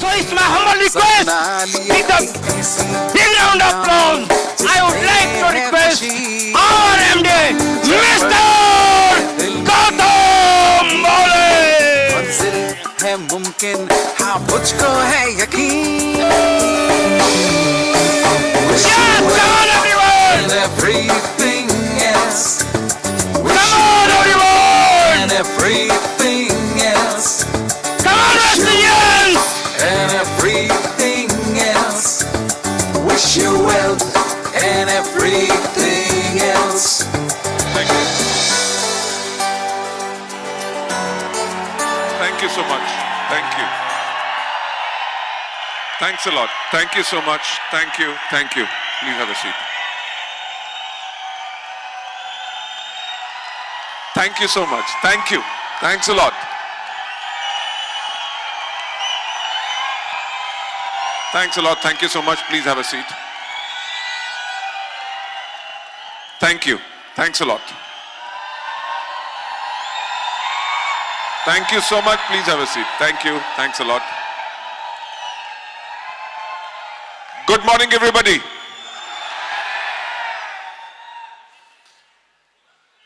So it's my humble request, with a big round of applause, I would like to request our MD, Mr. Gautam Bole. मंजिल है मुमकिन, हाँ मुझको है यकीन. Yeah, come on everyone! And everything else. Come on everyone! And everything else. Come on Wesleyan! And everything else. Wish you well. And everything else. Thank you. Thank you so much. Thank you. Thanks a lot. Thank you so much. Thank you. Thank you. Please have a seat. Thank you so much. Thank you. Thanks a lot. Thanks a lot. Thank you so much. Please have a seat. Thank you. Thanks a lot. Thank you so much. Please have a seat. Thank you. Thanks a lot. Good morning, everybody.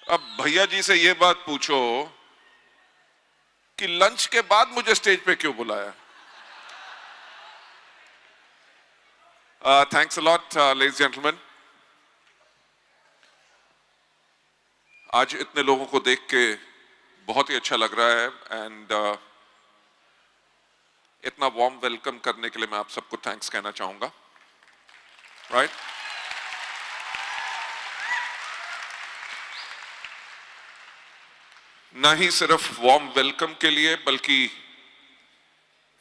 अब भैया जी से ये बात पूछो कि lunch के बाद मुझे स्टेज पे क्यों बुलाया? Thanks a lot, ladies and gentlemen. आज इतने लोगों को देख के बहुत ही अच्छा लग रहा है एंड इतना वार्म वेलकम करने के लिए मैं आप सबको थैंक्स कहना चाहूंगा. राइट? ना ही सिर्फ वार्म वेलकम के लिए बल्कि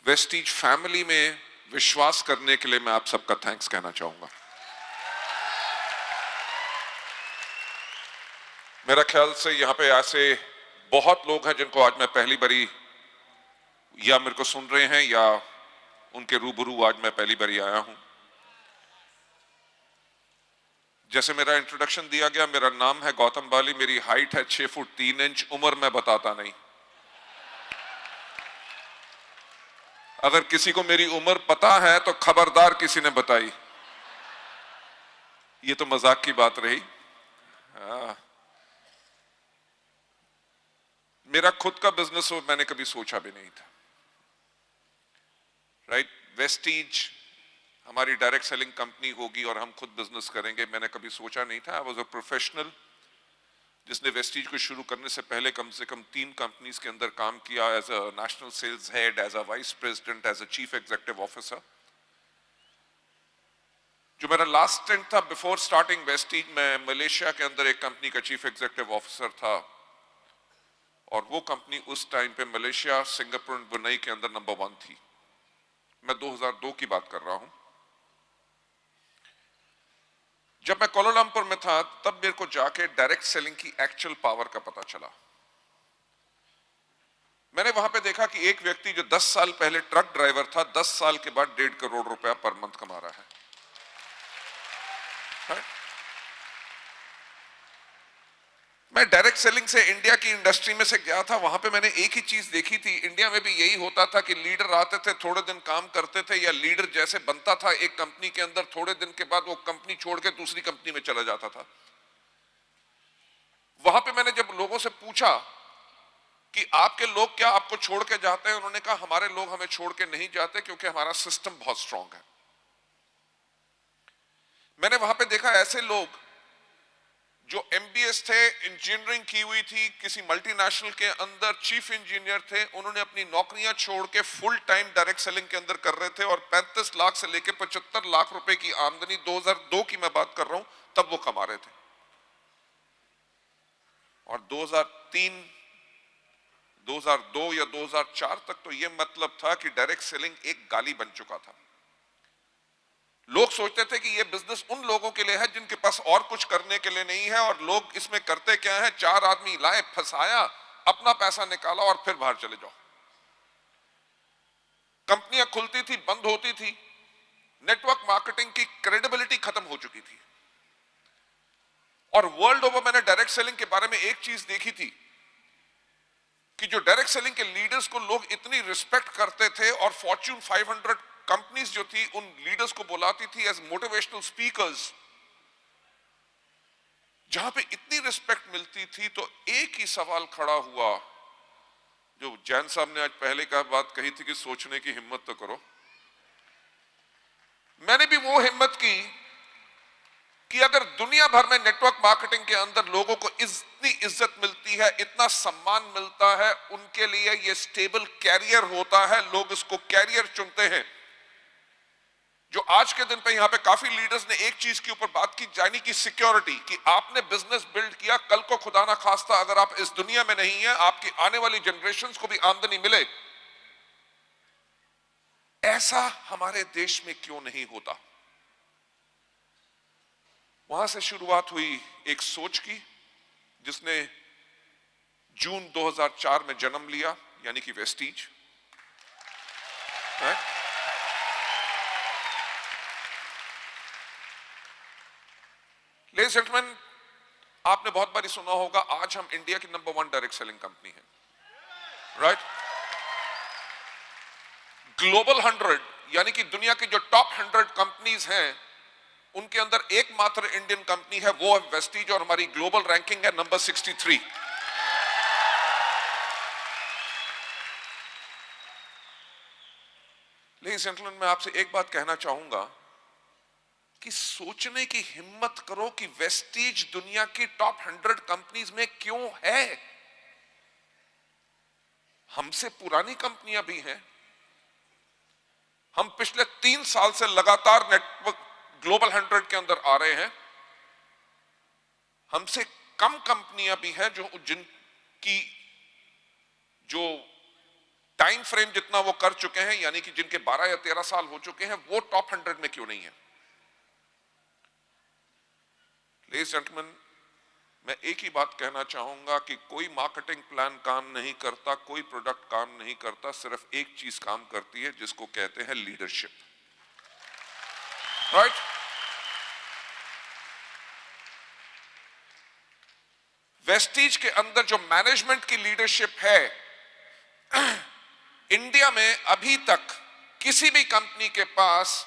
वेस्टीज फैमिली में विश्वास करने के लिए मैं आप सबका थैंक्स कहना चाहूंगा. मेरा ख्याल से यहां पे ऐसे बहुत लोग हैं जिनको आज मैं पहली बारी या मेरे को सुन रहे हैं या उनके रूबरू आज मैं पहली बारी आया हूं. जैसे मेरा इंट्रोडक्शन दिया गया, मेरा नाम है गौतम बाली, मेरी हाइट है 6 फुट 3 इंच, उम्र मैं बताता नहीं. अगर किसी को मेरी उम्र पता है तो खबरदार किसी ने बताई. ये तो मजाक की बात रही. मेरा खुद का बिजनेस हो मैंने कभी सोचा भी नहीं था. राइट? वेस्टीज हमारी डायरेक्ट सेलिंग कंपनी होगी और हम खुद बिजनेस करेंगे, मैंने कभी सोचा नहीं था. आई वाज अ प्रोफेशनल जिसने वेस्टीज को शुरू करने से पहले कम से कम 3 कंपनीज के अंदर काम किया, as a national sales head, as a vice president, as a chief executive officer. जो मेरा लास्ट स्टेंट था बिफोर स्टार्टिंग वेस्टीज, मैं मलेशिया के अंदर एक कंपनी का चीफ एग्जीक्यूटिव ऑफिसर था और वो कंपनी उस टाइम पे मलेशिया, सिंगापुर और ब्रुनेई के अंदर नंबर 1 थी. मैं 2002 की बात कर रहा हूं. जब मैं कोलालमपुर में था तब मेरे को जाके डायरेक्ट सेलिंग की एक्चुअल पावर का पता चला. मैंने वहां पे देखा कि एक व्यक्ति जो 10 साल पहले ट्रक ड्राइवर था, 10 साल के बाद 1.5 करोड़ रुपया पर मंथ कमा रहा है. मैं डायरेक्ट सेलिंग से इंडिया की इंडस्ट्री में से गया था, वहां पे मैंने एक ही चीज देखी थी. इंडिया में भी यही होता था कि लीडर आते थे, थोड़े दिन काम करते थे, या लीडर जैसे बनता था एक कंपनी के अंदर, थोड़े दिन के बाद वो कंपनी छोड़ के दूसरी कंपनी में चला जाता था. वहां पे मैंने जब लोगों से पूछा कि आपके लोग क्या आपको छोड़ के जाते हैं, उन्होंने कहा हमारे लोग हमें छोड़ के नहीं जाते क्योंकि हमारा सिस्टम बहुत स्ट्रांग है. मैंने वहां पे देखा ऐसे लोग जो MBS थे, इंजीनियरिंग की हुई थी, किसी मल्टीनेशनल के अंदर चीफ इंजीनियर थे, उन्होंने अपनी नौकरियां छोड़ के फुल टाइम डायरेक्ट सेलिंग के अंदर कर रहे थे और 35 लाख से लेकर 75 लाख रुपए की आमदनी 2002 की मैं बात कर रहा हूं तब वो कमा रहे थे. और 2002 या 2004 तक तो ये मतलब था कि डायरेक्ट सेलिंग एक गाली बन चुका था. लोग सोचते थे कि ये बिजनेस उन लोगों के लिए है जिनके पास और कुछ करने के लिए नहीं है, और लोग इसमें करते क्या है, 4 आदमी लाए, फंसाया, अपना पैसा निकाला और फिर बाहर चले जाओ. कंपनियां खुलती थी, बंद होती थी, नेटवर्क मार्केटिंग की क्रेडिबिलिटी खत्म हो चुकी थी. और वर्ल्ड ओवर मैंने डायरेक्ट सेलिंग के बारे में एक चीज देखी थी कि जो डायरेक्ट सेलिंग के लीडर्स को लोग इतनी रिस्पेक्ट करते थे और फॉर्च्यून 500 कंपनीज जो थी उन लीडर्स को बुलाती थी एज मोटिवेशनल स्पीकर्स, जहां पे इतनी रिस्पेक्ट मिलती थी, तो एक ही सवाल खड़ा हुआ जो जैन साहब ने आज पहले का बात कही थी कि सोचने की हिम्मत तो करो। मैंने भी वो हिम्मत की कि अगर दुनिया भर में नेटवर्क मार्केटिंग के अंदर लोगों को इतनी इज्जत मिलती है, इतना सम्मान मिलता है, उनके लिए ये स्टेबल कैरियर होता है, लोग इसको कैरियर चुनते हैं। जो आज के दिन पे यहां पे काफी लीडर्स ने एक चीज के ऊपर बात की, यानी कि सिक्योरिटी, कि आपने बिजनेस बिल्ड किया, कल को खुदा ना खास्ता अगर आप इस दुनिया में नहीं है, आपकी आने वाली जनरेशंस को भी आमदनी मिले। ऐसा हमारे देश में क्यों नहीं होता? वहां से शुरुआत हुई एक सोच की जिसने जून 2004 में जन्म लिया, यानी कि वेस्टीज। लेडीज एंड जेंटलमैन, आपने बहुत बारी सुना होगा आज हम इंडिया की नंबर 1 डायरेक्ट सेलिंग कंपनी है, राइट? ग्लोबल 100 यानी कि दुनिया की जो टॉप 100 कंपनीज हैं उनके अंदर एकमात्र इंडियन कंपनी है, वो है वेस्टीज, और हमारी ग्लोबल रैंकिंग है नंबर 63। लेडीज एंड जेंटलमैन, मैं आपसे एक बात कहना चाहूंगा कि सोचने की हिम्मत करो कि वेस्टीज दुनिया की टॉप 100 कंपनीज में क्यों है। हमसे पुरानी कंपनियां भी हैं। हम पिछले 3 साल से लगातार नेटवर्क ग्लोबल 100 के अंदर आ रहे हैं। हमसे कम कंपनियां भी हैं जिनकी जो टाइम फ्रेम जितना वो कर चुके हैं, यानी कि जिनके 12 या 13 साल हो चुके हैं, वो टॉप 100 में क्यों नहीं है? लेडीज एंड जेंटलमैन, मैं एक ही बात कहना चाहूंगा कि कोई मार्केटिंग प्लान काम नहीं करता, कोई प्रोडक्ट काम नहीं करता, सिर्फ एक चीज काम करती है जिसको कहते हैं लीडरशिप, राइट? वेस्टीज के अंदर जो मैनेजमेंट की लीडरशिप है, इंडिया में अभी तक किसी भी कंपनी के पास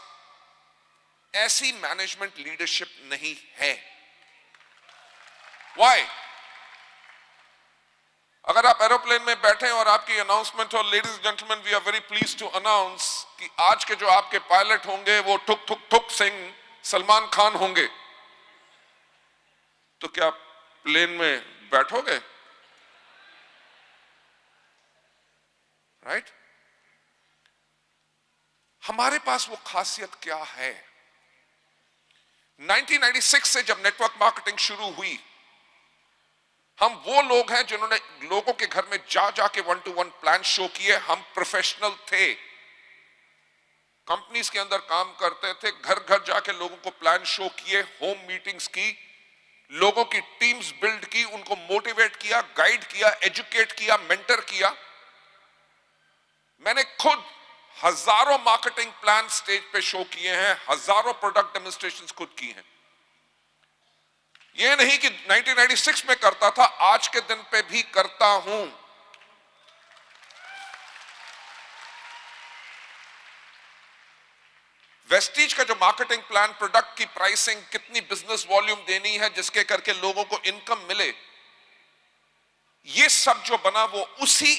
ऐसी मैनेजमेंट लीडरशिप नहीं है। Why? अगर आप एरोप्लेन में बैठे और आपकी अनाउंसमेंट हो, ladies and gentleman, we are very pleased to announce कि आज के जो आपके पायलट होंगे वो ठुक ठुक ठुक सिंह सलमान खान होंगे, तो क्या प्लेन में बैठोगे? राइट? हमारे पास वो खासियत क्या है? 1996 से जब नेटवर्क मार्केटिंग शुरू हुई, हम वो लोग हैं जिन्होंने लोगों के घर में जा जाके 1-to-1 प्लान शो किए। हम प्रोफेशनल थे, कंपनीज के अंदर काम करते थे, घर घर जाके लोगों को प्लान शो किए, होम मीटिंग्स की, लोगों की टीम्स बिल्ड की, उनको मोटिवेट किया, गाइड किया, एजुकेट किया, मेंटर किया। मैंने खुद हजारों मार्केटिंग प्लान स्टेज पे शो किए हैं, हजारों प्रोडक्ट डेमोन्स्ट्रेशंस खुद की हैं। यह नहीं कि 1996 में करता था, आज के दिन पे भी करता हूं। वेस्टीज का जो मार्केटिंग प्लान, प्रोडक्ट की प्राइसिंग, कितनी बिजनेस वॉल्यूम देनी है जिसके करके लोगों को इनकम मिले, ये सब जो बना वो उसी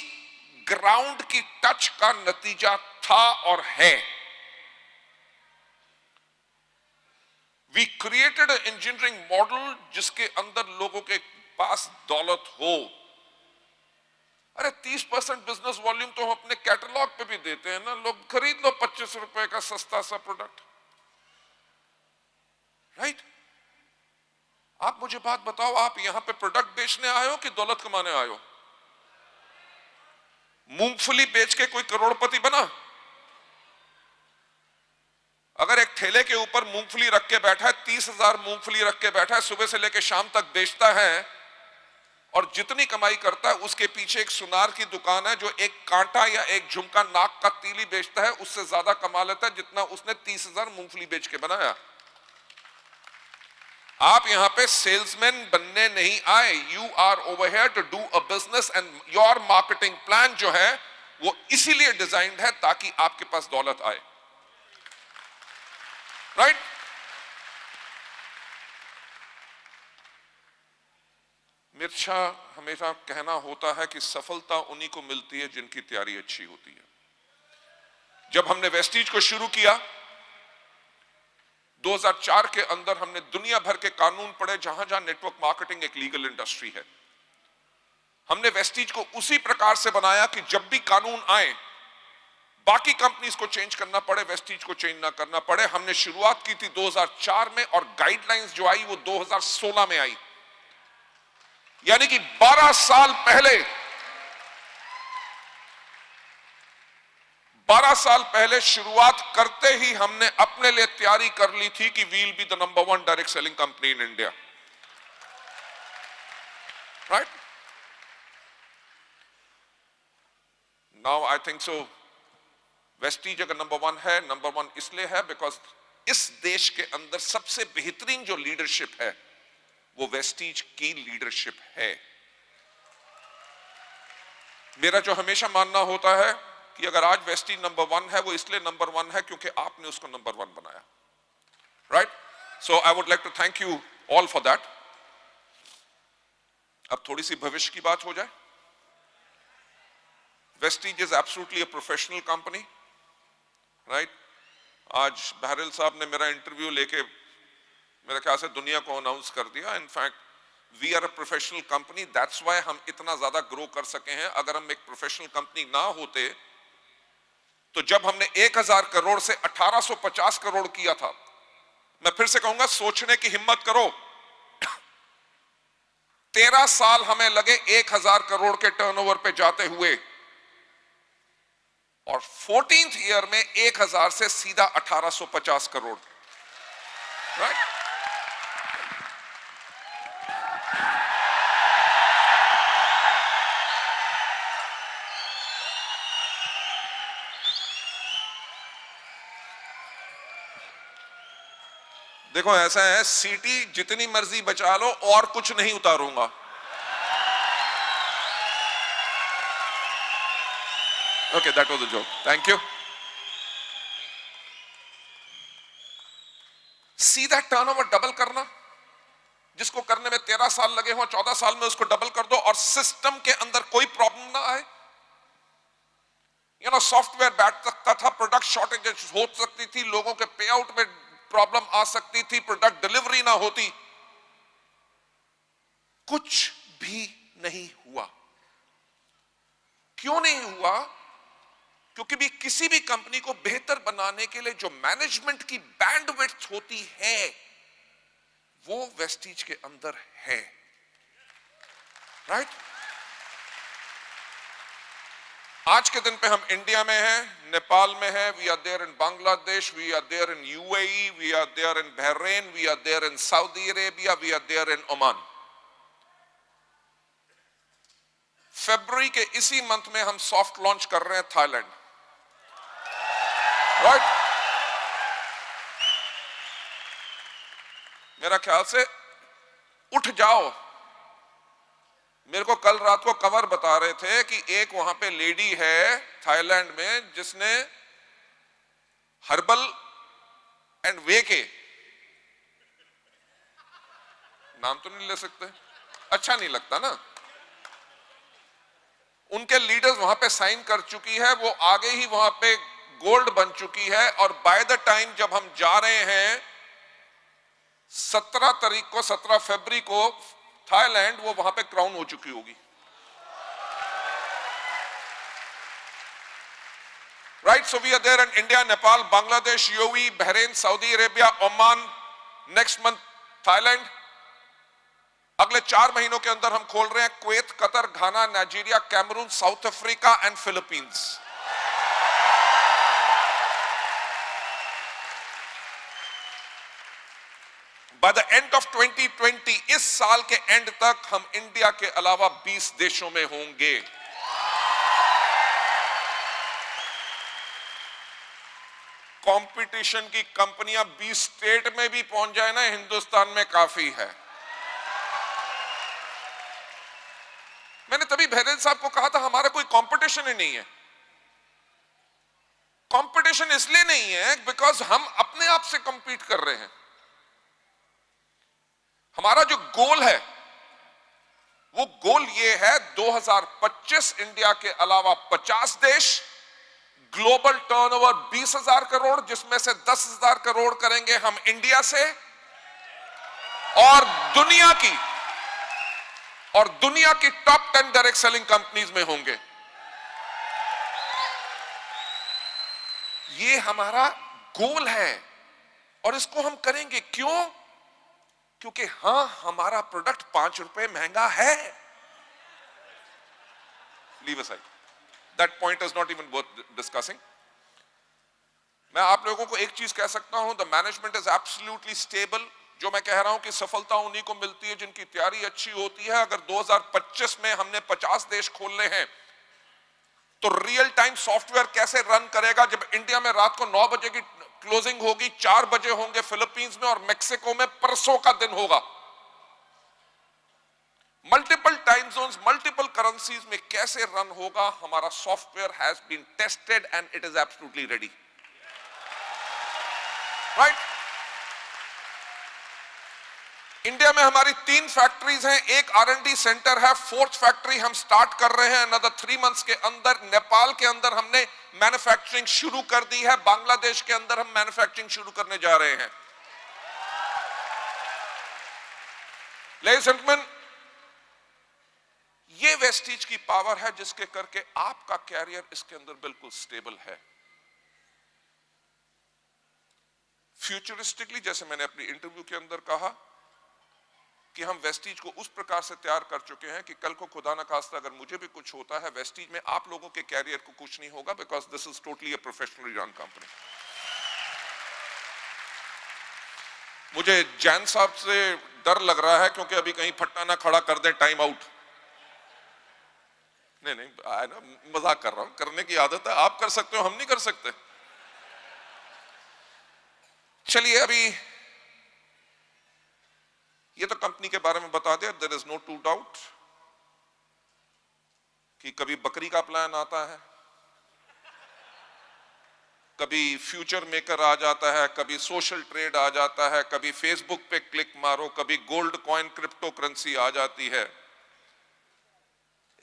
ग्राउंड की टच का नतीजा था और है। We created an engineering model जिसके अंदर लोगों के पास दौलत हो। अरे 30% बिजनेस वॉल्यूम तो हम अपने कैटलॉग पे भी देते हैं ना, लोग खरीद लो 25 रुपए का सस्ता सा प्रोडक्ट, राइट? आप मुझे बात बताओ, आप यहां पे प्रोडक्ट बेचने आए हो कि दौलत कमाने आए हो? मूंगफली बेच के कोई करोड़पति बना? अगर एक ठेले के ऊपर मूंगफली रख के बैठा है, 30,000 मूंगफली रख के बैठा है, सुबह से लेकर शाम तक बेचता है, और जितनी कमाई करता है उसके पीछे एक सुनार की दुकान है जो एक कांटा या एक झुमका नाक का तीली बेचता है, उससे ज्यादा कमा लेता है जितना उसने 30,000 मूंगफली बेच के बनाया। आप यहां पे सेल्समैन बनने नहीं आए, you are over here to do a business and your marketing plan जो है वो इसीलिए डिजाइन्ड है ताकि आपके पास दौलत आए, राइट? मिर्चा हमेशा कहना होता है कि सफलता उन्हीं को मिलती है जिनकी तैयारी अच्छी होती है। जब हमने वेस्टीज को शुरू किया 2004 के अंदर, हमने दुनिया भर के कानून पढ़े जहां जहां नेटवर्क मार्केटिंग एक लीगल इंडस्ट्री है। हमने वेस्टीज को उसी प्रकार से बनाया कि जब भी कानून आए, बाकी कंपनीज को चेंज करना पड़े, वेस्टीज को चेंज ना करना पड़े। हमने शुरुआत की थी 2004 में और गाइडलाइंस जो आई वो 2016 में आई, यानी कि 12 साल पहले 12 साल पहले शुरुआत करते ही हमने अपने लिए तैयारी कर ली थी कि we'll be the number 1 direct selling company in India, right? Now I think so Vestige अगर नंबर 1 है, नंबर 1 इसलिए है बिकॉज इस देश के अंदर सबसे बेहतरीन जो लीडरशिप है वो वेस्टीज की लीडरशिप है। मेरा जो हमेशा मानना होता है कि अगर आज वेस्टीज नंबर 1 है, वो इसलिए नंबर 1 है क्योंकि आपने उसको नंबर 1 बनाया, right? So I would like to thank you all for that. अब थोड़ी सी भविष्य की बात हो जाए। Vestige is absolutely a professional company, right? आज बहरल साहब ने मेरा इंटरव्यू लेके मेरे ख्याल से दुनिया को अनाउंस कर दिया। In fact we are a professional company, that's why हम इतना ज्यादा ग्रो कर सके हैं। अगर हम एक प्रोफेशनल कंपनी ना होते तो जब हमने 1000 करोड़ से 1850 करोड़ किया था, मैं फिर से कहूंगा सोचने की हिम्मत करो। 13 साल हमें लगे 1000 करोड़ के टर्नओवर पे जाते हुए, और 14th ईयर में 1000 से सीधा 1850 करोड़, राइट? देखो ऐसा है, सीटी जितनी मर्जी बचा लो और कुछ नहीं उतारूंगा। Okay, that was a joke, thank you. सीधा टर्नओवर डबल करना, जिसको करने में 13 साल लगे हो, 14 साल में उसको डबल कर दो और सिस्टम के अंदर कोई प्रॉब्लम ना आए। सॉफ्टवेयर बैठ सकता था, प्रोडक्ट शॉर्टेज हो सकती थी, लोगों के पे आउट में प्रॉब्लम आ सकती थी, प्रोडक्ट डिलीवरी ना होती, कुछ भी नहीं हुआ। क्यों नहीं हुआ? क्योंकि भी किसी भी कंपनी को बेहतर बनाने के लिए जो मैनेजमेंट की बैंडविड्थ होती है वो वेस्टीज के अंदर है, राइट? आज के दिन पे हम इंडिया में हैं, नेपाल में हैं, we are there in Bangladesh, we are there in UAE, we are there in Bahrain, we are there in Saudi Arabia, we are there in Oman. फरवरी के इसी मंथ में हम सॉफ्ट लॉन्च कर रहे हैं थाईलैंड, राइट? मेरा ख्याल से उठ जाओ। मेरे को कल रात को कवर बता रहे थे कि एक वहां पे लेडी है थाईलैंड में जिसने हर्बल एंड वे के, नाम तो नहीं ले सकते, अच्छा नहीं लगता ना, उनके लीडर्स वहां पे साइन कर चुकी है, वो आगे ही वहां पे गोल्ड बन चुकी है, और बाय द टाइम जब हम जा रहे हैं 17 तारीख को, 17 फरवरी को थाईलैंड, वो वहां पे क्राउन हो चुकी होगी, right? So we are there in India, Nepal, Bangladesh, UAE, Bahrain, Saudi Arabia, Oman, next month Thailand. अगले 4 महीनों के अंदर हम खोल रहे हैं Kuwait, Qatar, Ghana, Nigeria, Cameroon, South Africa and Philippines. By the end of 2020, इस साल के एंड तक हम इंडिया के अलावा 20 देशों में होंगे। कंपटीशन की कंपनियां 20 स्टेट में भी पहुंच जाए ना, हिंदुस्तान में काफी है। मैंने तभी बहरेल साहब को कहा था हमारा कोई कंपटीशन ही नहीं है। कंपटीशन इसलिए नहीं है बिकॉज हम अपने आप से कंपीट कर रहे हैं। हमारा जो गोल है वो गोल ये है 2025 इंडिया के अलावा 50 देश, ग्लोबल टर्नओवर 20,000 करोड़, जिसमें से 10,000 करोड़ करेंगे हम इंडिया से, और दुनिया की टॉप 10 डायरेक्ट सेलिंग कंपनीज में होंगे। ये हमारा गोल है और इसको हम करेंगे। क्यों? क्योंकि हां, हमारा प्रोडक्ट 5 रुपए महंगा है। Leave aside, that point is not even worth discussing. मैं आप लोगों को एक चीज कह सकता हूं, the management is absolutely stable. जो मैं कह रहा हूं कि सफलता उन्हीं को मिलती है जिनकी तैयारी अच्छी होती है। अगर 2025 में हमने 50 देश खोलने हैं तो रियल टाइम सॉफ्टवेयर कैसे रन करेगा जब इंडिया में रात को 9 बजे की क्लोजिंग होगी, 4 बजे होंगे फिलीपींस में और मेक्सिको में परसों का दिन होगा। Multiple time zones, multiple currencies में कैसे रन होगा? हमारा software has been tested and it is absolutely ready, right? India में हमारी 3 फैक्ट्रीज हैं, एक R&D सेंटर है, 4th फैक्ट्री हम स्टार्ट कर रहे हैं अनदर 3 मंथ्स के अंदर। नेपाल के अंदर हमने मैन्युफैक्चरिंग शुरू कर दी है, बांग्लादेश के अंदर हम मैन्युफैक्चरिंग शुरू करने जा रहे हैं। लेडीज एंड जेंटलमैन, ये वेस्टीज की पावर है जिसके करके आपका कैरियर इसके अंदर बिल्कुल स्टेबल है। फ्यूचरिस्टिकली, जैसे मैंने अपनी इंटरव्यू के अंदर कहा कि हम वेस्टीज को उस प्रकार से तैयार कर चुके हैं कि कल को खुदा न खास्ता अगर मुझे भी कुछ होता है वेस्टीज में, आप लोगों के कैरियर को कुछ नहीं होगा, because this is totally a professionally run company. मुझे जैन साहब से डर लग रहा है क्योंकि अभी कहीं फट्टा ना खड़ा कर दे, टाइम आउट। नहीं, मजाक कर रहा हूं, करने की आदत है, आप कर सकते हो, हम नहीं कर सकते। चलिए, अभी ये तो कंपनी के बारे में बता दिया। There is no to doubt कि कभी बकरी का प्लान आता है, कभी फ्यूचर मेकर आ जाता है, कभी सोशल ट्रेड आ जाता है, कभी फेसबुक पे क्लिक मारो, कभी गोल्ड कॉइन क्रिप्टो करेंसी आ जाती है।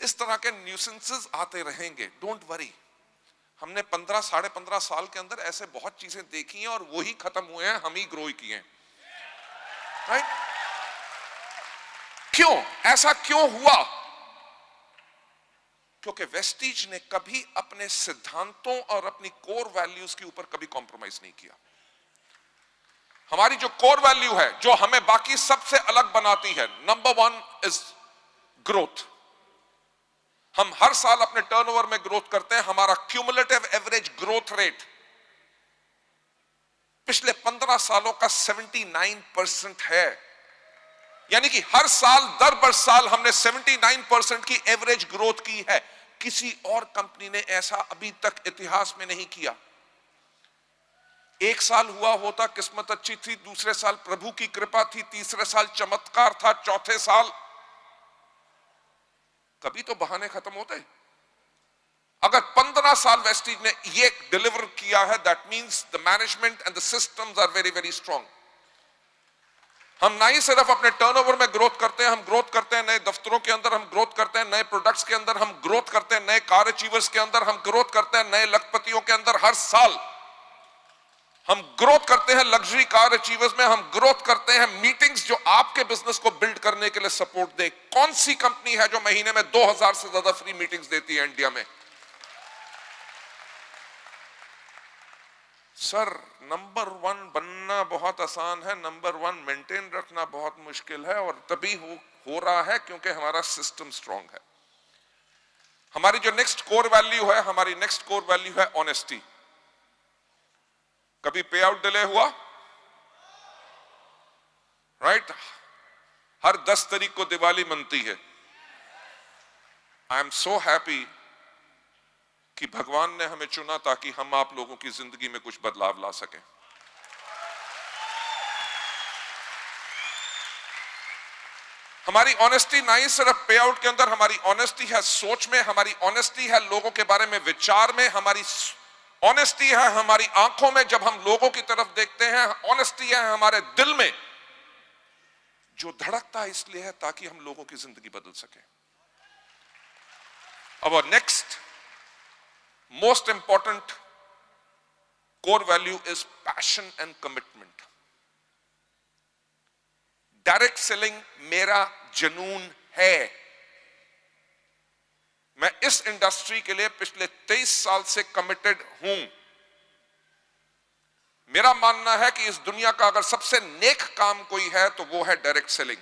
इस तरह के न्यूसेंसेस आते रहेंगे, डोंट वरी। हमने 15 साढ़े 15 साल के अंदर ऐसे बहुत चीजें देखी हैं और वही खत्म हुए हैं, हम ही ग्रो किए हैं, राइट? क्यों ऐसा क्यों हुआ? क्योंकि वेस्टीज ने कभी अपने सिद्धांतों और अपनी कोर वैल्यूज के ऊपर कभी कॉम्प्रोमाइज नहीं किया। हमारी जो कोर वैल्यू है, जो हमें बाकी सबसे अलग बनाती है, नंबर 1 इज ग्रोथ। हम हर साल अपने टर्नओवर में ग्रोथ करते हैं। हमारा क्यूमुलेटिव एवरेज ग्रोथ रेट पिछले 15 सालों का 79% है। यानी कि हर साल दर बर साल हमने 79% की एवरेज ग्रोथ की है। किसी और कंपनी ने ऐसा अभी तक इतिहास में नहीं किया। एक साल हुआ होता, किस्मत अच्छी थी, दूसरे साल प्रभु की कृपा थी, तीसरे साल चमत्कार था, चौथे साल कभी तो बहाने खत्म होते। अगर 15 साल वेस्टीज ने ये डिलीवर किया है, that means the management and the systems are very very strong. हम ना ही सिर्फ अपने टर्नओवर में ग्रोथ करते हैं, हम ग्रोथ करते हैं नए दफ्तरों के अंदर, हम ग्रोथ करते हैं नए प्रोडक्ट्स के अंदर, हम ग्रोथ करते हैं नए कार अचीवर्स के अंदर, हम ग्रोथ करते हैं नए लखपतियों के अंदर। हर साल हम ग्रोथ करते हैं लग्जरी कार अचीवर्स में, हम ग्रोथ करते हैं मीटिंग्स जो आपके बिजनेस को बिल्ड करने के लिए सपोर्ट दे। कौन सी कंपनी है जो महीने में 2000 से ज्यादा फ्री मीटिंग्स देती है इंडिया में? सर, नंबर 1 बनना बहुत आसान है, नंबर 1 मेंटेन रखना बहुत मुश्किल है, और तभी हो रहा है क्योंकि हमारा सिस्टम स्ट्रांग है। हमारी जो नेक्स्ट कोर वैल्यू है, हमारी नेक्स्ट कोर वैल्यू है ऑनेस्टी। कभी पे आउट डिले हुआ? राइट? हर 10 तारीख को दिवाली मनती है। आई एम सो हैप्पी कि भगवान ने हमें चुना ताकि हम आप लोगों की जिंदगी में कुछ बदलाव ला सकें। हमारी ऑनेस्टी नहीं सिर्फ पे आउट के अंदर, हमारी ऑनेस्टी है सोच में, हमारी ऑनेस्टी है लोगों के बारे में विचार में, हमारी ऑनेस्टी है हमारी आंखों में जब हम लोगों की तरफ देखते हैं, ऑनेस्टी है हमारे दिल में जो धड़कता है इसलिए है ताकि हम लोगों की जिंदगी बदल सके। Our next most important core value is passion and commitment. Direct selling मेरा जुनून है। मैं इस इंडस्ट्री के लिए पिछले 23 साल से कमिटेड हूं। मेरा मानना है कि इस दुनिया का अगर सबसे नेक काम कोई है तो वो है डायरेक्ट सेलिंग,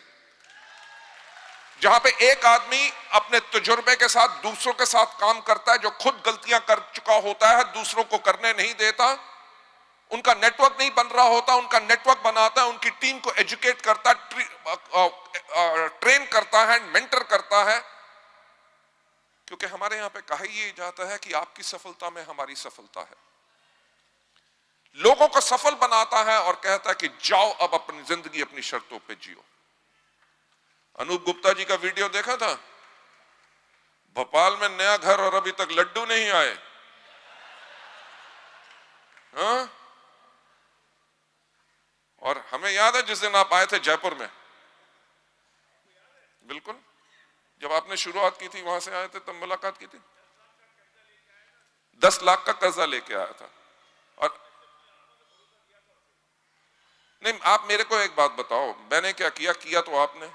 जहां पे एक आदमी अपने तजुर्बे के साथ दूसरों के साथ काम करता है, जो खुद गलतियां कर चुका होता है, दूसरों को करने नहीं देता, उनका नेटवर्क नहीं बन रहा होता, उनका नेटवर्क बनाता है, उनकी टीम को एजुकेट करता है, ट्रेन करता है, मेंटर करता है। क्योंकि हमारे यहां पे कहा ही जाता है कि आपकी सफलता में हमारी सफलता है। लोगों को सफल बनाता है और कहता है कि जाओ अब अपनी जिंदगी अपनी शर्तों पे जियो। अनूप गुप्ता जी का वीडियो देखा था? भोपाल में नया घर और अभी तक लड्डू नहीं आए। हाँ? और हमें याद है जिस दिन आप आए थे जयपुर में, बिल्कुल जब आपने शुरुआत की थी वहां से आए थे, तब मुलाकात की थी। 10 लाख का कर्जा लेके आया था। और नहीं, आप मेरे को एक बात बताओ, मैंने क्या किया? किया तो आपने।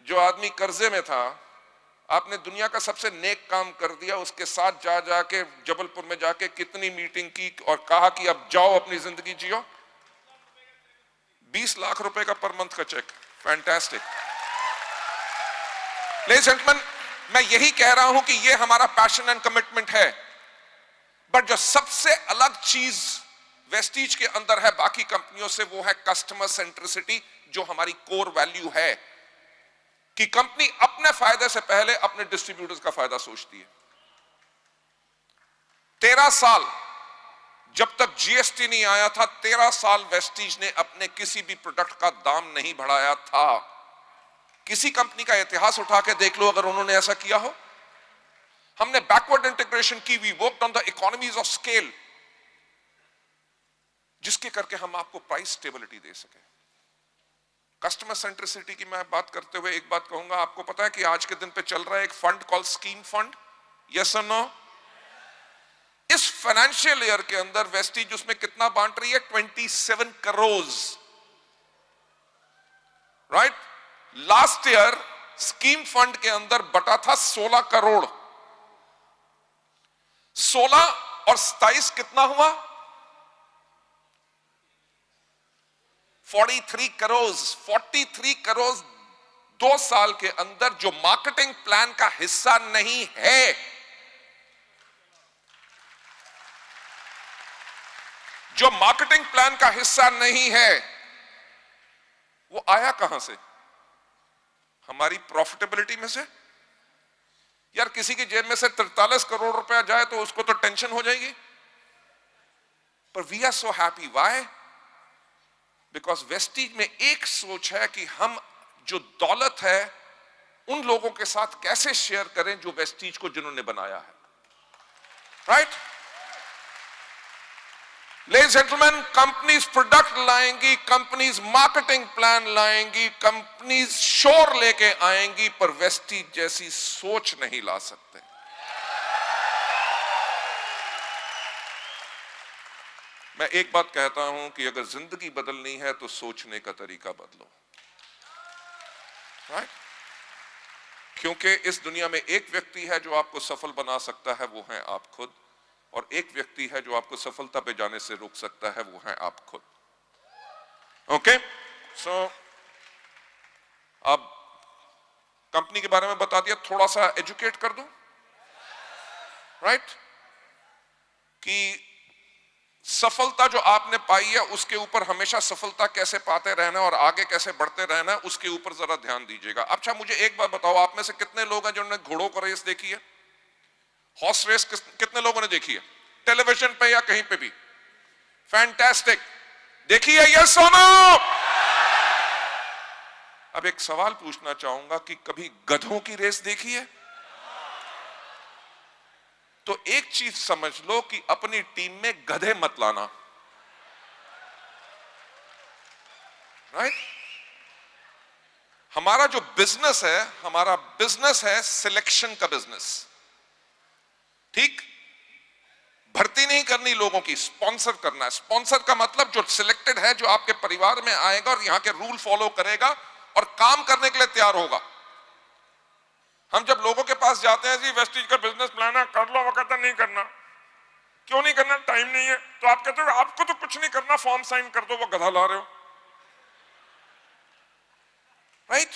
जो आदमी कर्जे में था, आपने दुनिया का सबसे नेक काम कर दिया। उसके साथ जाके जबलपुर में जाके कितनी मीटिंग की और कहा कि अब जाओ अपनी जिंदगी जियो। 20 लाख रुपए का पर मंथ का check. Fantastic. Ladies and gentleman, मैं यही कह रहा हूं कि ये हमारा पैशन एंड कमिटमेंट है। बट जो सबसे अलग चीज वेस्टीज के अंदर है बाकी कंपनियों से, वो है कस्टमर सेंट्रिसिटी, जो हमारी कोर वैल्यू है कि कंपनी अपने फायदे से पहले अपने डिस्ट्रीब्यूटर्स का फायदा सोचती है। 13 साल जब तक जीएसटी नहीं आया था, 13 साल वेस्टीज ने अपने किसी भी प्रोडक्ट का दाम नहीं बढ़ाया था। किसी कंपनी का इतिहास उठा के देख लो अगर उन्होंने ऐसा किया हो। हमने बैकवर्ड इंटीग्रेशन की, we worked on the economies of scale, जिसके करके हम आपको प्राइस स्टेबिलिटी दे सके। कस्टमर सेंट्रिसिटी की मैं बात करते हुए एक बात कहूंगा, आपको पता है कि आज के दिन पे चल रहा है एक fund call scheme fund, yes और नो? इस फाइनेंशियल ईयर के अंदर वेस्टीज उसमें कितना बांट रही है? 27 crore. Right? Last year scheme fund के अंदर बटा था 16 करोड़। 16 और 27 कितना हुआ? 43 करोड़। 43 करोड़ 2 साल के अंदर जो मार्केटिंग प्लान का हिस्सा नहीं है, जो मार्केटिंग प्लान का हिस्सा नहीं है, वो आया कहां से? हमारी प्रॉफिटेबिलिटी में से। यार किसी की जेब में से 43 करोड़ रुपया जाए तो उसको तो टेंशन हो जाएगी, पर we are so happy. Why? Because Vestige में एक सोच है कि हम जो दौलत है उन लोगों के साथ कैसे शेयर करें जो वेस्टीज को जिन्होंने बनाया है। Right? Ladies gentleman, companies product लाएंगी, कंपनीज मार्केटिंग प्लान लाएंगी, कंपनीज शोर लेके आएंगी, पर वेस्टीज जैसी सोच नहीं ला सकते। मैं एक बात कहता हूं कि अगर जिंदगी बदलनी है तो सोचने का तरीका बदलो। राइट? क्योंकि इस दुनिया में एक व्यक्ति है जो आपको सफल बना सकता है, वो है आप खुद, और एक व्यक्ति है जो आपको सफलता पे जाने से रोक सकता है, वो है आप खुद। ओके? सो अब कंपनी के बारे में बता दिया, थोड़ा सा एजुकेट कर दूं। राइट? कि सफलता जो आपने पाई है उसके ऊपर हमेशा सफलता कैसे पाते रहना और आगे कैसे बढ़ते रहना, उसके ऊपर जरा ध्यान दीजिएगा। अच्छा मुझे एक बात बताओ, आप में से कितने लोग हैं जिन्होंने घोड़ों का रेस देखी है? हॉर्स रेस कितने लोगों ने देखी है टेलीविजन पे या कहीं पे भी? फैंटास्टिक, देखी है? यस और नो? अब एक सवाल पूछना चाहूंगा कि कभी गधों की रेस देखी है? तो एक चीज समझ लो कि अपनी टीम में गधे मत लाना, राइट? हमारा जो बिजनेस है, हमारा बिजनेस है सिलेक्शन का बिजनेस, ठीक? भर्ती नहीं करनी लोगों की, स्पॉन्सर करना है। स्पॉन्सर का मतलब जो सिलेक्टेड है, जो आपके परिवार में आएगा और यहां के रूल फॉलो करेगा और काम करने के लिए तैयार होगा। हम जब लोगों के पास जाते हैं, जी वेस्टीज का बिजनेस प्लान है, कर लो, वो कहता नहीं करना। क्यों नहीं करना? टाइम नहीं है। तो आप कहते हो आपको तो कुछ नहीं करना, फॉर्म साइन कर दो, वो गधा ला रहे हो, राइट?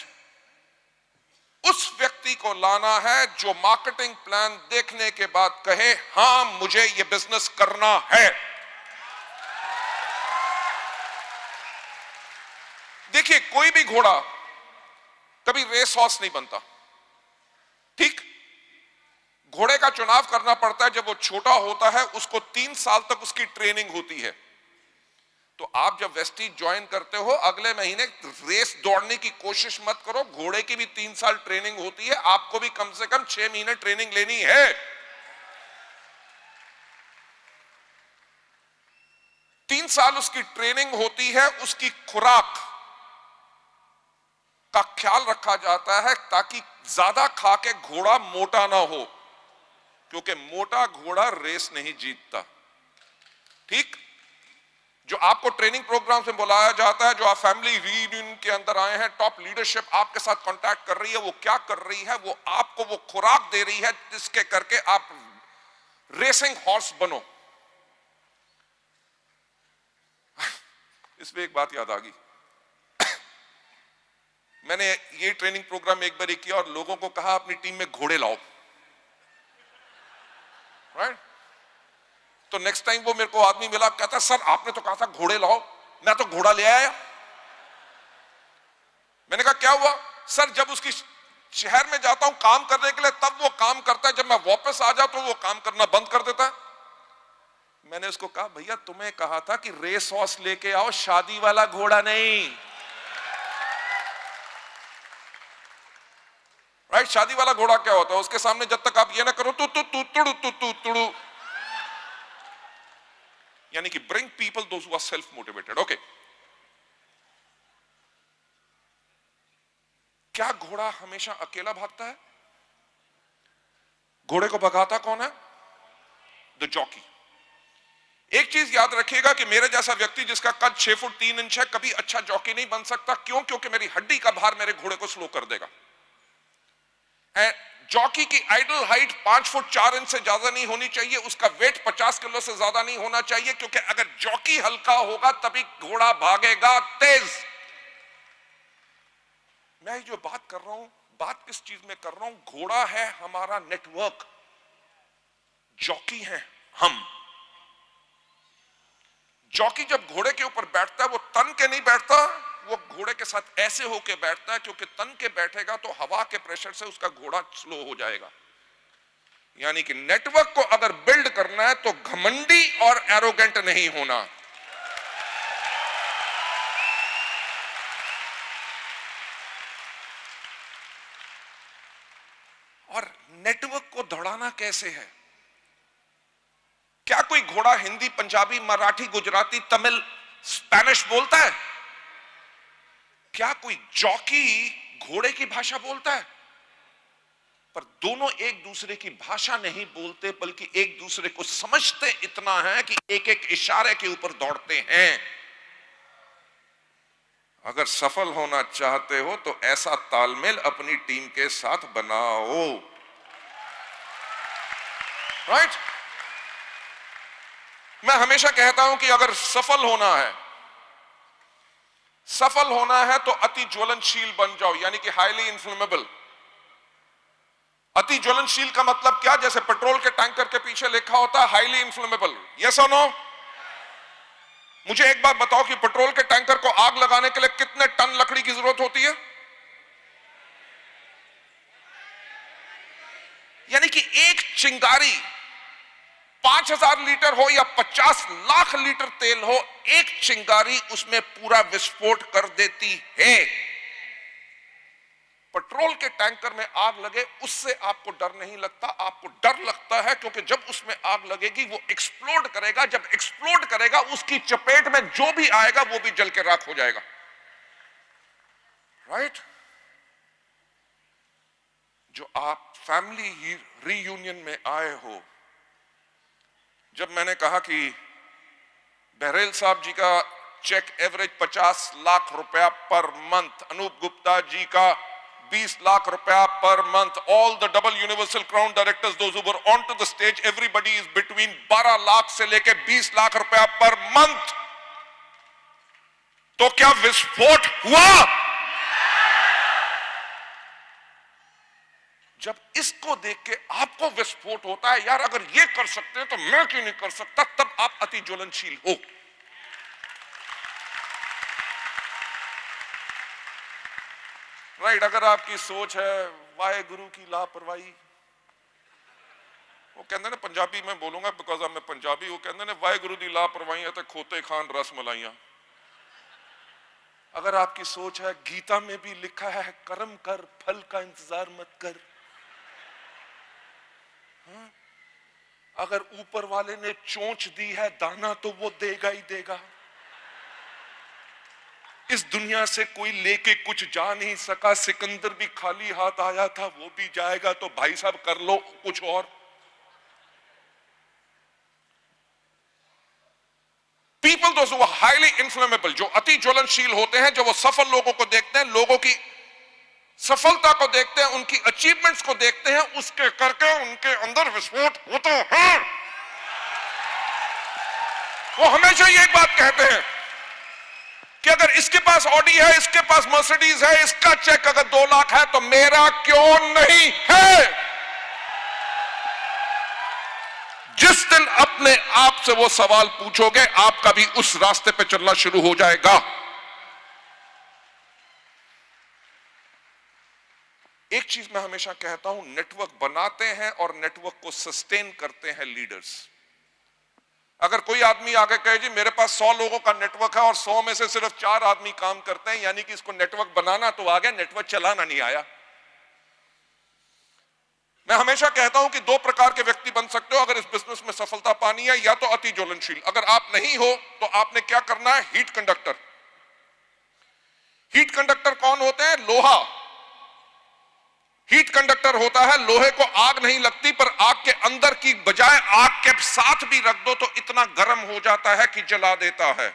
उस व्यक्ति को लाना है जो मार्केटिंग प्लान देखने के बाद कहे हां मुझे यह बिजनेस करना है। देखिए, कोई भी घोड़ा कभी रेस हॉर्स नहीं बनता, ठीक? घोड़े का चुनाव करना पड़ता है जब वो छोटा होता है, उसको 3 साल तक उसकी ट्रेनिंग होती है। तो आप जब वेस्टीज ज्वाइन करते हो, अगले महीने रेस दौड़ने की कोशिश मत करो। घोड़े की भी 3 साल ट्रेनिंग होती है, आपको भी कम से कम 6 महीने ट्रेनिंग लेनी है। 3 साल उसकी ट्रेनिंग होती है, उसकी खुराक का ख्याल रखा जाता है ताकि ज्यादा खा के घोड़ा मोटा ना हो, क्योंकि मोटा घोड़ा रेस नहीं जीतता, ठीक? जो आपको ट्रेनिंग प्रोग्राम से बुलाया जाता है, जो आप फैमिली रीयूनियन के अंदर आए हैं, टॉप लीडरशिप आपके साथ कांटेक्ट कर रही है, वो क्या कर रही है? वो आपको वो खुराक दे रही है जिसके करके आप रेसिंग हॉर्स बनो। इसमें एक बात याद आ गई। मैंने ये ट्रेनिंग प्रोग्राम एक बार किया और लोगों को कहा अपनी टीम में घोड़े लाओ, राइट? तो नेक्स्ट टाइम वो मेरे को आदमी मिला, कहता सर आपने तो कहा था घोड़े लाओ, मैं तो घोड़ा ले आया। मैंने कहा क्या हुआ? सर जब उसकी शहर में जाता हूं काम करने के लिए तब वो काम करता है, जब मैं वापस आ जाता हूं वो काम करना बंद कर देता है। मैंने उसको कहा भैया तुम्हें कहा था कि रेस हॉर्स लेके आओ, शादी वाला घोड़ा नहीं, राइट? शादी वाला घोड़ा क्या होता है? उसके सामने जब तक आप ये ना करो तुड़ू, यानी कि bring people those who are self motivated. Okay, क्या घोड़ा हमेशा अकेला भागता है? घोड़े को भगाता कौन है? The jockey. एक चीज याद रखिएगा कि मेरे जैसा व्यक्ति जिसका कद 6 फुट 3 इंच है कभी अच्छा जॉकी नहीं बन सकता। क्यों? क्योंकि मेरी हड्डी का भार मेरे घोड़े को स्लो कर देगा। जॉकी की आइडल हाइट 5 फुट 4 इंच से ज्यादा नहीं होनी चाहिए, उसका वेट 50 किलो से ज्यादा नहीं होना चाहिए, क्योंकि अगर जॉकी हल्का होगा तभी घोड़ा भागेगा तेज। मैं जो बात कर रहा हूं, बात किस चीज में कर रहा हूं? घोड़ा है हमारा नेटवर्क, जॉकी है हम। जॉकी जब घोड़े के ऊपर बैठता है वो तन के नहीं बैठता, वो घोड़े के साथ ऐसे होके बैठता है, क्योंकि तन के बैठेगा तो हवा के प्रेशर से उसका घोड़ा स्लो हो जाएगा। यानी कि नेटवर्क को अगर बिल्ड करना है तो घमंडी और एरोगेंट नहीं होना। और नेटवर्क को दौड़ाना कैसे है? क्या कोई घोड़ा हिंदी, पंजाबी, मराठी, गुजराती, तमिल, स्पेनिश बोलता है? क्या कोई जॉकी घोड़े की भाषा बोलता है? पर दोनों एक दूसरे की भाषा नहीं बोलते, बल्कि एक दूसरे को समझते इतना है कि एक एक इशारे के ऊपर दौड़ते हैं। अगर सफल होना चाहते हो तो ऐसा तालमेल अपनी टीम के साथ बनाओ, राइट? मैं हमेशा कहता हूं कि अगर सफल होना है तो अति ज्वलनशील बन जाओ, यानी कि हाईली इन्फ्लेमेबल। अति ज्वलनशील का मतलब क्या? जैसे पेट्रोल के टैंकर के पीछे लिखा होता है हाईली इन्फ्लेमेबल। यस और नो? मुझे एक बात बताओ कि पेट्रोल के टैंकर को आग लगाने के लिए कितने टन लकड़ी की जरूरत होती है? यानी कि एक चिंगारी 5,000 लीटर हो या 50 लाख लीटर तेल हो, एक चिंगारी उसमें पूरा विस्फोट कर देती है। पेट्रोल के टैंकर में आग लगे उससे आपको डर नहीं लगता, आपको डर लगता है क्योंकि जब उसमें आग लगेगी वो एक्सप्लोड करेगा, जब एक्सप्लोड करेगा उसकी चपेट में जो भी आएगा वो भी जल के राख हो जाएगा। राइट? जो आप फैमिली रीयूनियन में आए हो, जब मैंने कहा कि बहरेल साहब जी का चेक एवरेज 50 लाख रुपया पर मंथ, अनूप गुप्ता जी का 20 लाख रुपया per month, all the double universal crown directors those who were on to the stage, everybody is between 12 lakh से लेके 20 लाख रुपया पर मंथ। तो क्या विस्फोट हुआ? जब इसको देख के आपको विस्फोट होता है, यार अगर ये कर सकते हैं तो मैं क्यों नहीं कर सकता, तब आप अति ज्वलनशील हो। राइट? अगर आपकी सोच है वाहे गुरु की लापरवाही, वो कहते हैं ना, पंजाबी में बोलूंगा बिकॉज मैं पंजाबी, वो कहते हैं वाहे गुरु की लापरवाही है तो खोते खान रस मलाइयां। अगर आपकी सोच है, गीता में भी लिखा है कर्म कर फल का इंतजार मत कर, अगर ऊपर वाले ने चोंच दी है दाना तो वो देगा ही देगा। इस दुनिया से कोई लेके कुछ जा नहीं सका, सिकंदर भी खाली हाथ आया था, वो भी जाएगा, तो भाई साहब कर लो कुछ और। People those who are highly inflammable, जो अति ज्वलनशील होते हैं, जो वो सफल लोगों को देखते हैं, लोगों की सफलता को देखते हैं, उनकी अचीवमेंट्स को देखते हैं, उसके करके उनके अंदर विस्फोट होता है। वो हमेशा ये एक बात कहते हैं कि अगर इसके पास ऑडी है, इसके पास मर्सिडीज है, इसका चेक अगर 2 लाख है तो मेरा क्यों नहीं है? जिस दिन अपने आप से वो सवाल पूछोगे, आपका भी उस रास्ते पे चलना शुरू हो जाएगा। एक चीज मैं हमेशा कहता हूं, नेटवर्क बनाते हैं और नेटवर्क को सस्टेन करते हैं लीडर्स। अगर कोई आदमी आके कहे जी मेरे पास 100 लोगों का नेटवर्क है और 100 में से सिर्फ 4 आदमी काम करते हैं, यानी कि इसको नेटवर्क बनाना तो आ गया, नेटवर्क चलाना नहीं आया। मैं हमेशा कहता हूं कि 2 प्रकार के व्यक्ति बन सकते हो अगर इस बिजनेस में सफलता पानी है, या तो अति ज्वलनशील। अगर आप नहीं हो तो आपने क्या करना है? Heat conductor. हीट कंडक्टर कौन होते हैं? लोहा। हीट कंडक्टर होता है, लोहे को आग नहीं लगती, पर आग के अंदर की बजाय आग के साथ भी रख दो तो इतना गर्म हो जाता है कि जला देता है।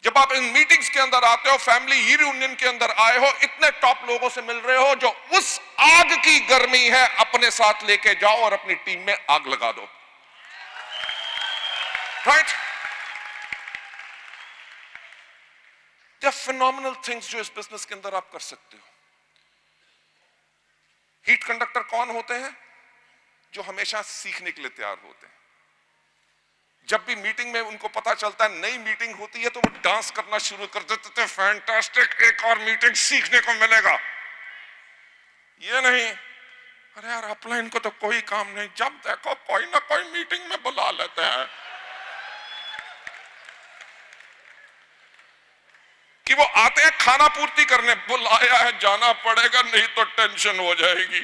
जब आप इन मीटिंग्स के अंदर आते हो, फैमिली रीयूनियन के अंदर आए हो, इतने टॉप लोगों से मिल रहे हो जो उस आग की गर्मी है, अपने साथ लेके जाओ और अपनी टीम में आग लगा दो। Right? They are phenomenal things जो इस बिजनेस के अंदर आप कर सकते हो। हीट कंडक्टर कौन होते हैं? जो हमेशा सीखने के लिए तैयार होते हैं। जब भी मीटिंग में उनको पता चलता है नई मीटिंग होती है तो वो डांस करना शुरू कर देते थे, फैंटास्टिक, एक और मीटिंग सीखने को मिलेगा। ये नहीं, अरे यार अपलाइन को तो कोई काम नहीं, जब देखो कोई ना कोई मीटिंग में बुला लेते हैं कि वो आते हैं खाना पूर्ति करने, बुलाया है जाना पड़ेगा नहीं तो टेंशन हो जाएगी।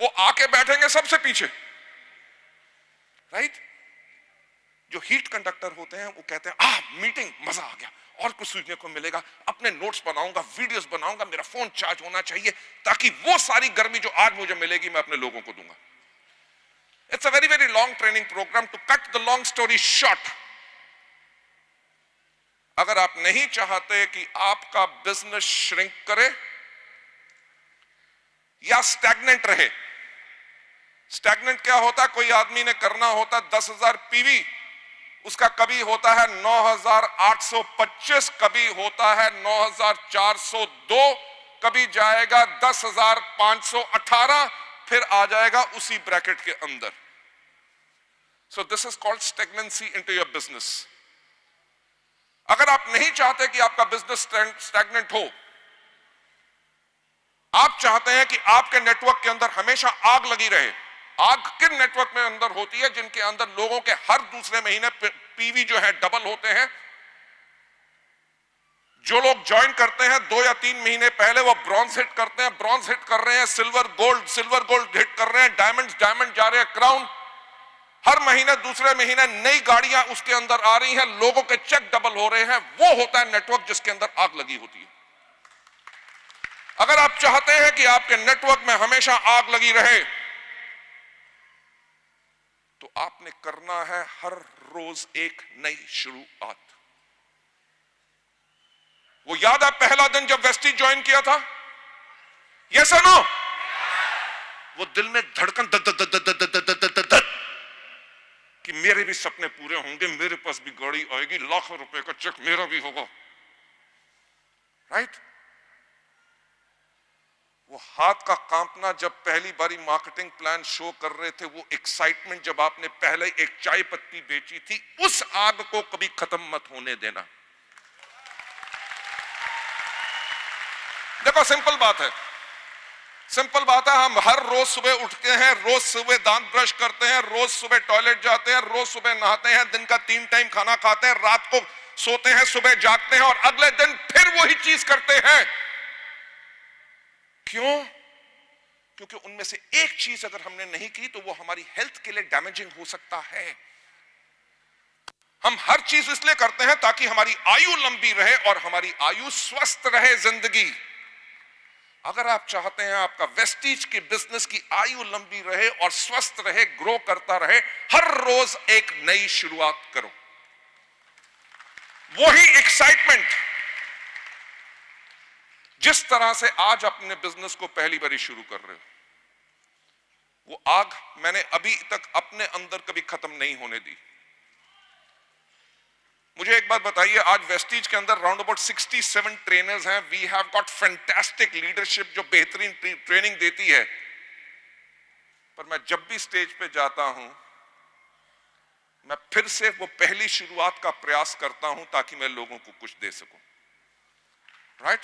वो आके बैठेंगे सबसे पीछे। राइट? जो हीट कंडक्टर होते हैं वो कहते हैं मीटिंग मजा आ गया, और कुछ सीखने को मिलेगा, अपने नोट्स बनाऊंगा, वीडियोस बनाऊंगा, मेरा फोन चार्ज होना चाहिए ताकि वो सारी गर्मी जो आज मुझे मिलेगी मैं अपने लोगों को दूंगा। It's a very very long training program. To cut the long story short, अगर आप नहीं चाहते कि आपका बिजनेस श्रिंक करे या स्टैग्नेंट रहे, स्टैग्नेंट क्या होता है? कोई आदमी ने करना होता 10,000 पीवी, उसका कभी होता है 9,825, कभी होता है 9,402, कभी जाएगा 10,518, फिर आ जाएगा उसी ब्रैकेट के अंदर। So this is called stagnancy into your business. अगर आप नहीं चाहते कि आपका बिजनेस स्टैग्नेंट हो, आप चाहते हैं कि आपके नेटवर्क के अंदर हमेशा आग लगी रहे। आग किन नेटवर्क में अंदर होती है? जिनके अंदर लोगों के हर दूसरे महीने पीवी जो है डबल होते हैं। जो लोग ज्वाइन करते हैं 2 या 3 महीने पहले वो ब्रॉन्ज हिट करते हैं, ब्रॉन्ज हिट कर रहे हैं, सिल्वर गोल्ड हिट कर रहे हैं, डायमंड जा रहे हैं, क्राउन। हर महीने दूसरे महीने नई गाड़ियां उसके अंदर आ रही हैं, लोगों के चेक डबल हो रहे हैं। वो होता है नेटवर्क जिसके अंदर आग लगी होती है। अगर आप चाहते हैं कि आपके नेटवर्क में हमेशा आग लगी रहे तो आपने करना है हर रोज एक नई शुरुआत। वो याद है पहला दिन जब वेस्टीज ज्वाइन किया था? यस और नो? वो दिल में धड़कन दद कि मेरे भी सपने पूरे होंगे, मेरे पास भी गाड़ी आएगी, लाखों रुपए का चेक मेरा भी होगा, राइट? वो हाथ का कांपना जब पहली बारी मार्केटिंग प्लान शो कर रहे थे, वो एक्साइटमेंट जब आपने पहले एक चाय पत्ती बेची थी, उस आग को कभी खत्म मत होने देना। देखो सिंपल बात है, सिंपल बात है। हम हर रोज सुबह उठते हैं, रोज सुबह दांत ब्रश करते हैं, रोज सुबह टॉयलेट जाते हैं, रोज सुबह नहाते हैं, दिन का 3 टाइम खाना खाते हैं, रात को सोते हैं, सुबह जागते हैं और अगले दिन फिर वही चीज करते हैं। क्यों? क्योंकि उनमें से एक चीज अगर हमने नहीं की तो वो हमारी हेल्थ के लिए डैमेजिंग हो सकता है। हम हर चीज इसलिए करते हैं ताकि हमारी आयु लंबी रहे और हमारी आयु स्वस्थ रहे जिंदगी। अगर आप चाहते हैं आपका वेस्टीज की बिजनेस की आयु लंबी रहे और स्वस्थ रहे, ग्रो करता रहे, हर रोज एक नई शुरुआत करो। वही एक्साइटमेंट जिस तरह से आज अपने बिजनेस को पहली बारी शुरू कर रहे हो, वो आग मैंने अभी तक अपने अंदर कभी खत्म नहीं होने दी। मुझे एक बात बताइए, आज वेस्टीज के अंदर राउंड अबाउट 67 ट्रेनर्स हैं। We have got fantastic leadership जो बेहतरीन ट्रेनिंग देती है। पर मैं जब भी स्टेज पे जाता हूं, मैं फिर से वो पहली शुरुआत का प्रयास करता हूं ताकि मैं लोगों को कुछ दे सकूं, राइट?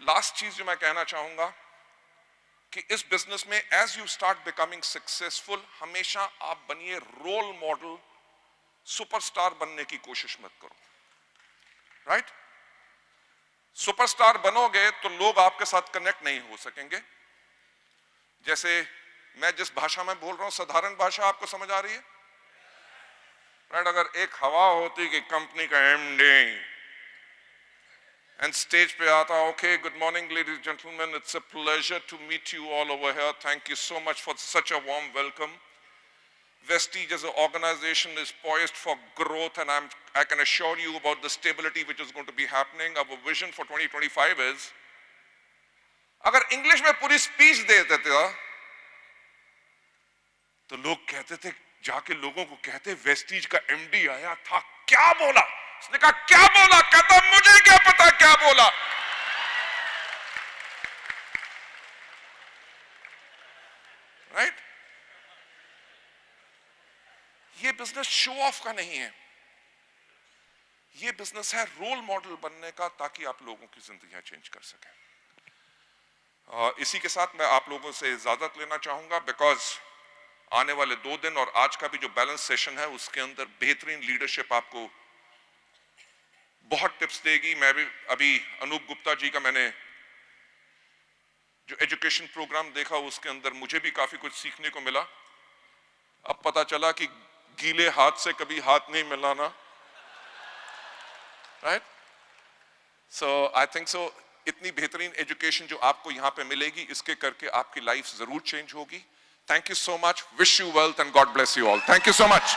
लास्ट चीज जो मैं कहना चाहूंगा कि इस बिजनेस में as you start becoming successful, हमेशा आप बनिए रोल मॉडल। सुपरस्टार बनने की कोशिश मत करो, राइट? सुपरस्टार बनोगे तो लोग आपके साथ कनेक्ट नहीं हो सकेंगे। जैसे मैं जिस भाषा में बोल रहा हूं, साधारण भाषा आपको समझ आ रही है, राइट? अगर एक हवा होती कि कंपनी का एमडी एंड स्टेज पे आता, okay, good morning ladies and gentleman, it's a pleasure to meet you all over here, thank you so much for such a warm welcome. Vestige as an organization is poised for growth, and I can assure you about the stability which is going to be happening. Our vision for 2025 is, अगर English में पूरी speech दे देते थे तो लोग कहते थे, जाके लोगों को कहते, वेस्टीज का एमडी आया था, क्या बोला? उसने कहा क्या बोला? कहता मुझे क्या पता क्या बोला। राइट? ये बिजनेस शो ऑफ का नहीं है, ये बिजनेस है रोल मॉडल बनने का, ताकि आप लोगों की जिंदगियां चेंज कर सकें। इसी के साथ मैं आप लोगों से इजाजत लेना चाहूंगा, बिकॉज आने वाले 2 दिन और आज का भी जो बैलेंस सेशन है उसके अंदर बेहतरीन लीडरशिप आपको बहुत टिप्स देगी। मैं भी अभी अनूप गुप्ता जी का मैंने जो एजुकेशन प्रोग्राम देखा उसके अंदर मुझे भी काफी कुछ सीखने को मिला। अब पता चला कि गीले हाथ से कभी हाथ नहीं मिलाना, राइट? सो आई थिंक सो इतनी बेहतरीन एजुकेशन जो आपको यहां पे मिलेगी, इसके करके आपकी लाइफ जरूर चेंज होगी। Thank you so much, wish you wealth and God bless you all. Thank you so much.